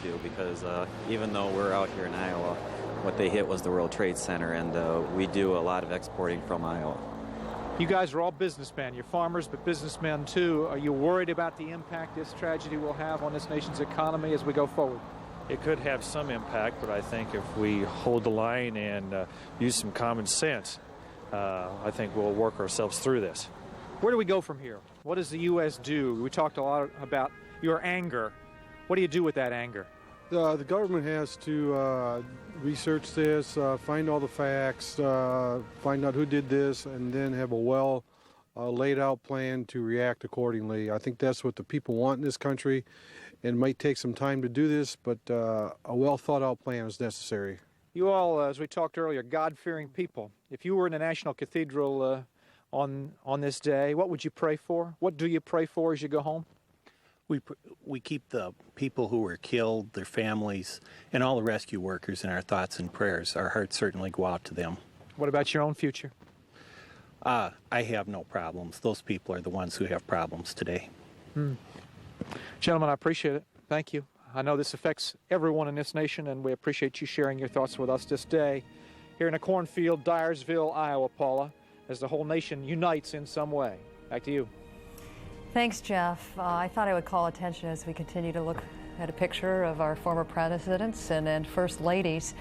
do, because even though we're out here in Iowa, what they hit was the World Trade Center, and we do a lot of exporting from Iowa. You guys are all businessmen. You're farmers, but businessmen too. Are you worried about the impact this tragedy will have on this nation's economy as we go forward? It could have some impact, but I think if we hold the line and use some common sense, I think we'll work ourselves through this. Where do we go from here? What does the U.S. do? We talked a lot about your anger. What do you do with that anger? The government has to research this, find all the facts, find out who did this, and then have a well laid out plan to react accordingly. I think that's what the people want in this country. It might take some time to do this, but a well thought out plan is necessary. You all, as we talked earlier, God-fearing people. If you were in a national cathedral on this day, what would you pray for? What do you pray for as you go home? We keep the people who were killed, their families, and all the rescue workers in our thoughts and prayers. Our hearts certainly go out to them. What about your own future? I have no problems. Those people are the ones who have problems today. Gentlemen, I appreciate it. Thank you. I know this affects everyone in this nation, and we appreciate you sharing your thoughts with us this day here in a cornfield, Dyersville, Iowa, Paula, as the whole nation unites in some way. Back to you. Thanks, Jeff. I thought I would call attention as we continue to look at a picture of our former presidents and first ladies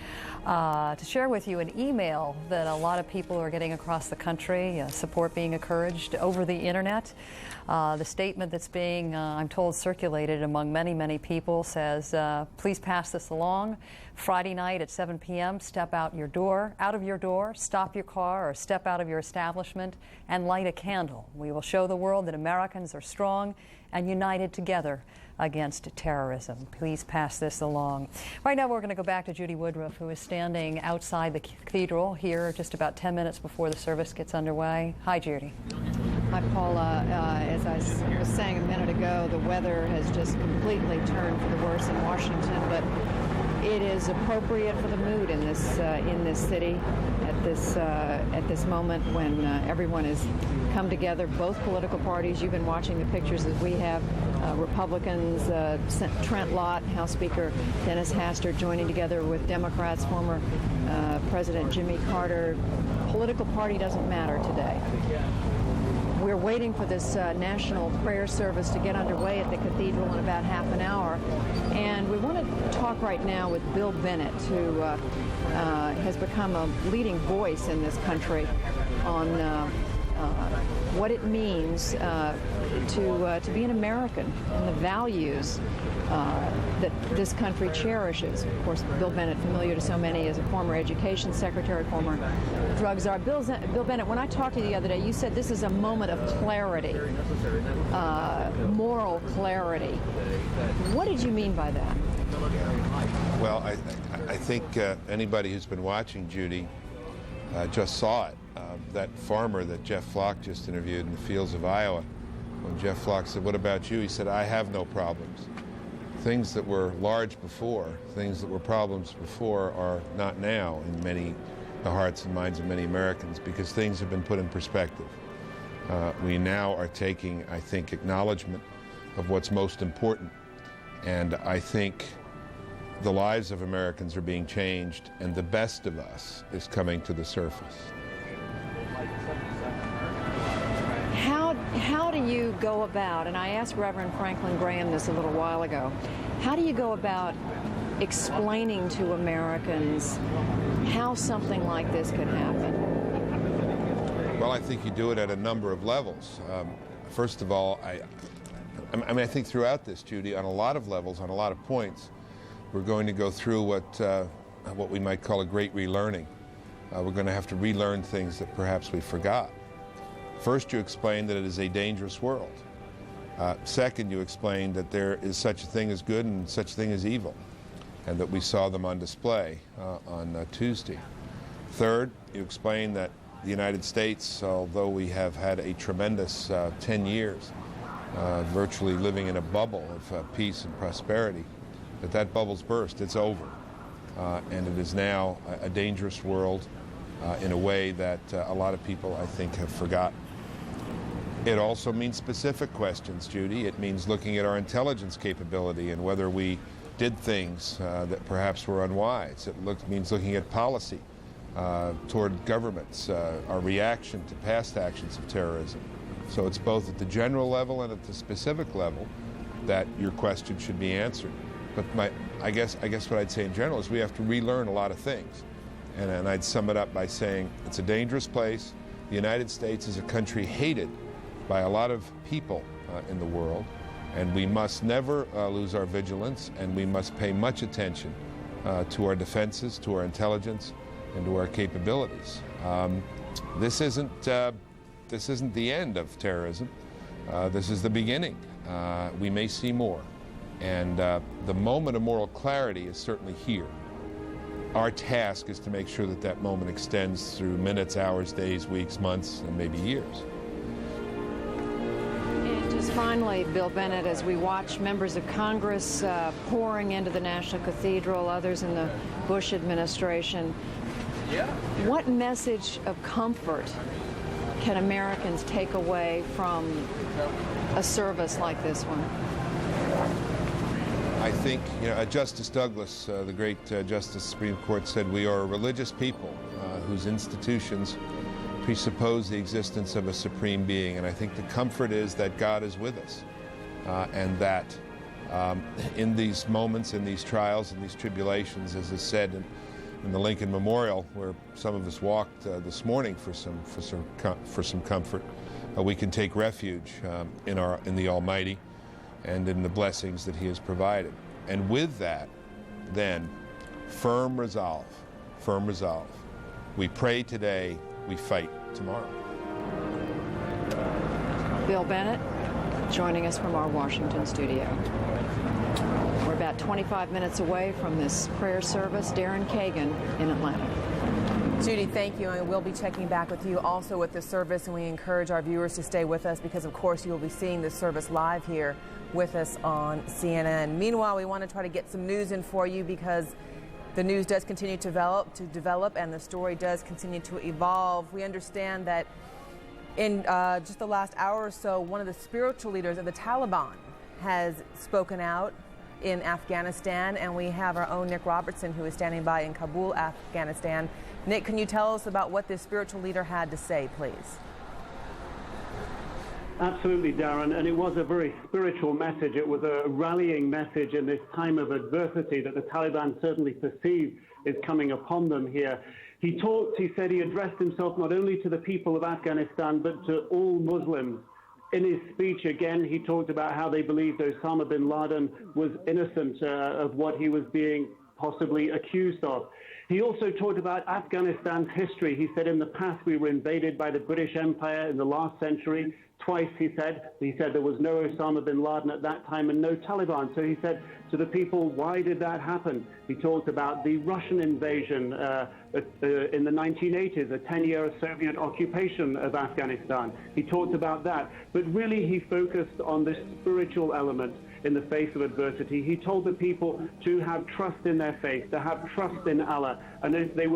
to share with you an email that a lot of people are getting across the country, support being encouraged over the internet. The statement that's being, I'm told, circulated among many, many people says, please pass this along. Friday night at 7 p.m., step out of your door, stop your car, or step out of your establishment and light a candle. We will show the world that Americans are strong and united together against terrorism. Please pass this along. Right now we're going to go back to Judy Woodruff, who is standing outside the cathedral here just about 10 minutes before the service gets underway. Hi, Judy. Hi, Paula. As I was saying a minute ago, the weather has just completely turned for the worse in Washington, but it is appropriate for the mood in this city at this moment when everyone has come together. Both political parties. You've been watching the pictures as we have. Republicans, Trent Lott, House Speaker Dennis Hastert joining together with Democrats, former President Jimmy Carter. Political party doesn't matter today. We're waiting for this national prayer service to get underway at the cathedral in about half an hour. And we want to talk right now with Bill Bennett, who has become a leading voice in this country on what it means to be an American and the values that this country cherishes. Of course, Bill Bennett, familiar to so many as a former education secretary, former drug czar. Bill Bennett, when I talked to you the other day, you said this is a moment of clarity, moral clarity. What did you mean by that? Well, I think anybody who's been watching, Judy, just saw it. That farmer that Jeff Flock just interviewed in the fields of Iowa, when Jeff Flock said, "What about you?" he said, "I have no problems." Things that were large before, things that were problems before, are not now in the hearts and minds of many Americans, because things have been put in perspective. We now are taking, I think, acknowledgement of what's most important. And I think the lives of Americans are being changed, and the best of us is coming to the surface. How do you go about, and I asked Reverend Franklin Graham this a little while ago, how do you go about explaining to Americans how something like this could happen? Well, I think you do it at a number of levels. First of all, I think throughout this, Judy, on a lot of levels, on a lot of points, we're going to go through what we might call a great relearning. We're going to have to relearn things that perhaps we forgot. First, you explain that it is a dangerous world. Second, you explain that there is such a thing as good and such a thing as evil, and that we saw them on display on Tuesday. Third, you explain that the United States, although we have had a tremendous 10 years virtually living in a bubble of peace and prosperity, that bubble's burst. It's over. And it is now a dangerous world in a way that a lot of people, I think, have forgotten. It also means specific questions, Judy. It means looking at our intelligence capability and whether we did things that perhaps were unwise. It means looking at policy toward governments, our reaction to past actions of terrorism. So it's both at the general level and at the specific level that your question should be answered. But I guess what I'd say in general is we have to relearn a lot of things. And I'd sum it up by saying it's a dangerous place. The United States is a country hated by a lot of people in the world, and we must never lose our vigilance, and we must pay much attention to our defenses, to our intelligence, and to our capabilities. This isn't the end of terrorism. This is the beginning. We may see more. And the moment of moral clarity is certainly here. Our task is to make sure that that moment extends through minutes, hours, days, weeks, months, and maybe years. And just finally, Bill Bennett, as we watch members of Congress pouring into the National Cathedral, others in the Bush administration, what message of comfort can Americans take away from a service like this one? I think, Justice Douglas, the great Justice of the Supreme Court, said we are a religious people whose institutions presuppose the existence of a supreme being. And I think the comfort is that God is with us and that in these moments, in these trials, in these tribulations, as is said in the Lincoln Memorial, where some of us walked this morning for some comfort, we can take refuge in the Almighty and in the blessings that He has provided. And with that, then, firm resolve. We pray today, we fight tomorrow. Bill Bennett joining us from our Washington studio. We're about 25 minutes away from this prayer service. Darren Kagan in Atlanta. Judy, thank you, and we'll be checking back with you also with the service, and we encourage our viewers to stay with us because, of course, you will be seeing this service live here with us on CNN. Meanwhile, we want to try to get some news in for you because the news does continue to develop, and the story does continue to evolve. We understand that in just the last hour or so, one of the spiritual leaders of the Taliban has spoken out in Afghanistan, and we have our own Nick Robertson, who is standing by in Kabul, Afghanistan. Nick, can you tell us about what this spiritual leader had to say, please? Absolutely, Darren, and it was a very spiritual message. It was a rallying message in this time of adversity that the Taliban certainly perceive is coming upon them here. He said he addressed himself not only to the people of Afghanistan, but to all Muslims. In his speech, again, he talked about how they believed Osama bin Laden was innocent of what he was being possibly accused of. He also talked about Afghanistan's history. He said in the past we were invaded by the British Empire in the last century. Twice, he said there was no Osama bin Laden at that time and no Taliban. So he said to the people, why did that happen? He talked about the Russian invasion in the 1980s, a 10-year Soviet occupation of Afghanistan. He talked about that. But really, he focused on the spiritual element in the face of adversity. He told the people to have trust in their faith, to have trust in Allah. And if they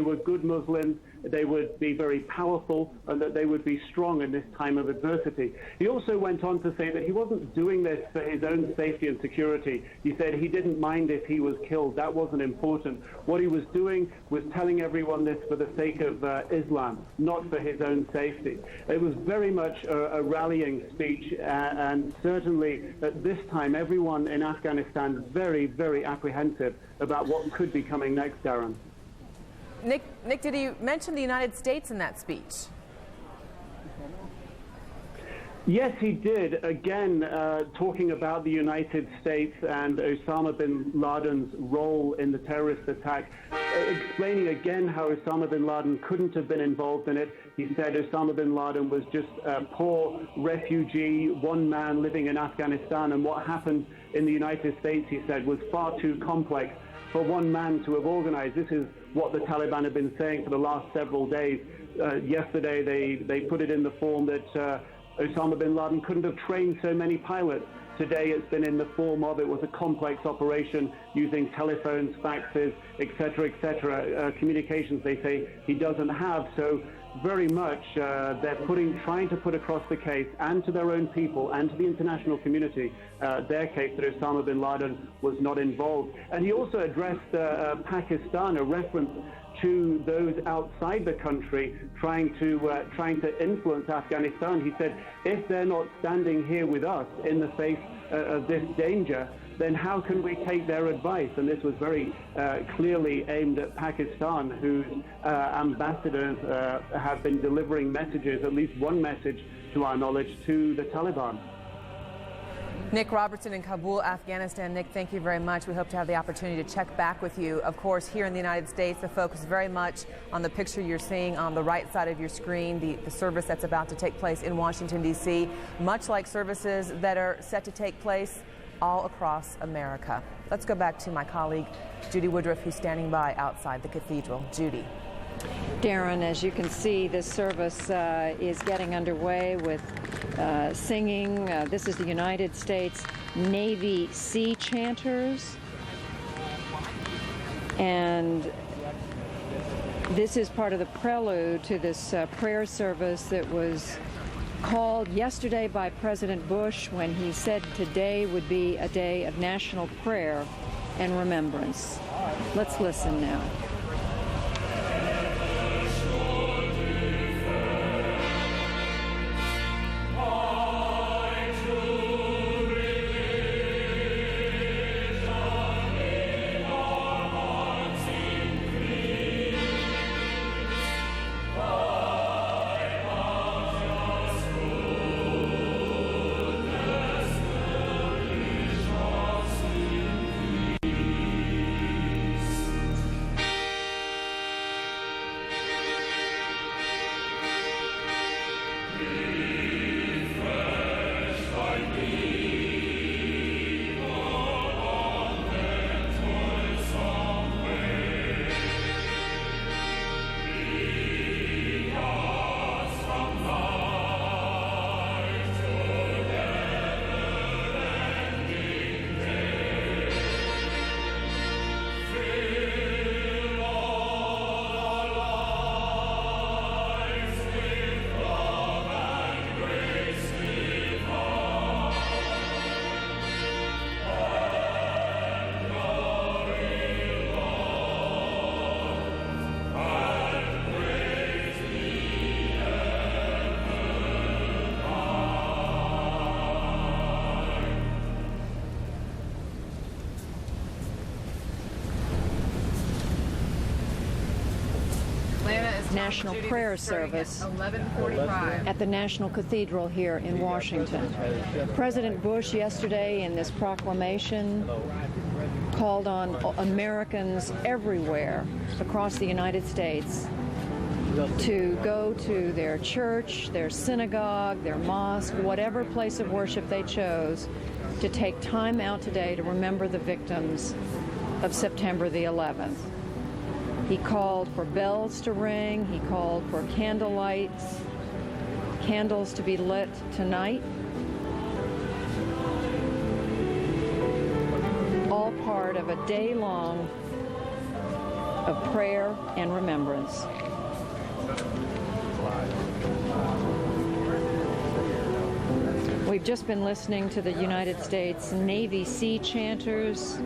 were good Muslims, they would be very powerful and that they would be strong in this time of adversity. He also went on to say that he wasn't doing this for his own safety and security. He said he didn't mind if he was killed. That wasn't important. What he was doing was telling everyone this for the sake of Islam, not for his own safety. It was very much a rallying speech, and certainly at this time, everyone in Afghanistan very, very apprehensive about what could be coming next, Darren. Nick, did he mention the United States in that speech? Yes, he did. Again, talking about the United States and Osama bin Laden's role in the terrorist attack, explaining again how Osama bin Laden couldn't have been involved in it. He said Osama bin Laden was just a poor refugee, one man living in Afghanistan, and what happened in the United States, he said, was far too complex for one man to have organized. This is what the Taliban have been saying for the last several days. Yesterday, they put it in the form that Osama bin Laden couldn't have trained so many pilots. Today it's been in the form of it was a complex operation using telephones, faxes, etc., communications they say he doesn't have. So very much they're trying to put across the case, and to their own people and to the international community, their case that Osama bin Laden was not involved. And he also addressed Pakistan, a reference to those outside the country trying to influence Afghanistan. He said, if they're not standing here with us in the face of this danger, then how can we take their advice? And this was very clearly aimed at Pakistan, whose ambassadors have been delivering messages, at least one message to our knowledge, to the Taliban. Nick Robertson in Kabul, Afghanistan. Nick, thank you very much. We hope to have the opportunity to check back with you. Of course, here in the United States, the focus is very much on the picture you're seeing on the right side of your screen, the service that's about to take place in Washington, D.C., much like services that are set to take place all across America. Let's go back to my colleague, Judy Woodruff, who's standing by outside the cathedral. Judy. Darren, as you can see, this service is getting underway with singing. This is the United States Navy Sea Chanters. And this is part of the prelude to this prayer service that was called yesterday by President Bush when he said today would be a day of national prayer and remembrance. Let's listen now. National prayer service at the National Cathedral here in Washington. President Bush yesterday in this proclamation called on Americans everywhere across the United States to go to their church, their synagogue, their mosque, whatever place of worship they chose, to take time out today to remember the victims of September the 11th. He called for bells to ring. He called for candlelights, candles to be lit tonight. All part of a day long of prayer and remembrance. We've just been listening to the United States Navy Sea Chanters.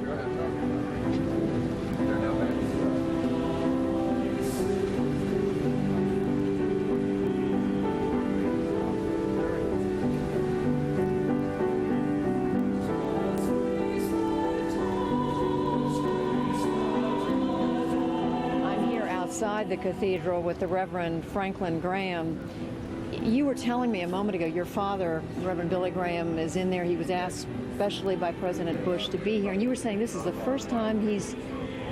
The cathedral with the Reverend Franklin Graham. You were telling me a moment ago your father, Reverend Billy Graham, is in there. He was asked especially by President Bush to be here, and you were saying this is the first time he's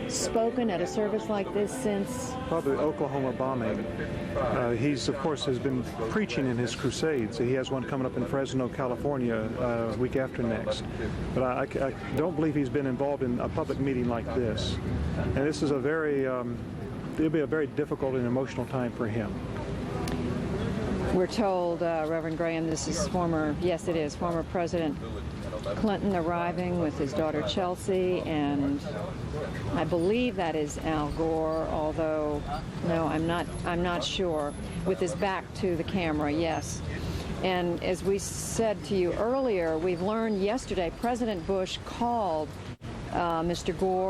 spoken at a service like this since the Oklahoma bombing. He's, of course, has been preaching in his crusades. He has one coming up in Fresno, California, week after next. But I don't believe he's been involved in a public meeting like this. And this is a very it'll be a very difficult and emotional time for him. We're told, Reverend Graham, this is former President Clinton arriving with his daughter Chelsea and I believe that is Al Gore, although no, I'm not sure. With his back to the camera, yes. And as we said to you earlier, we've learned yesterday President Bush called Mr. Gore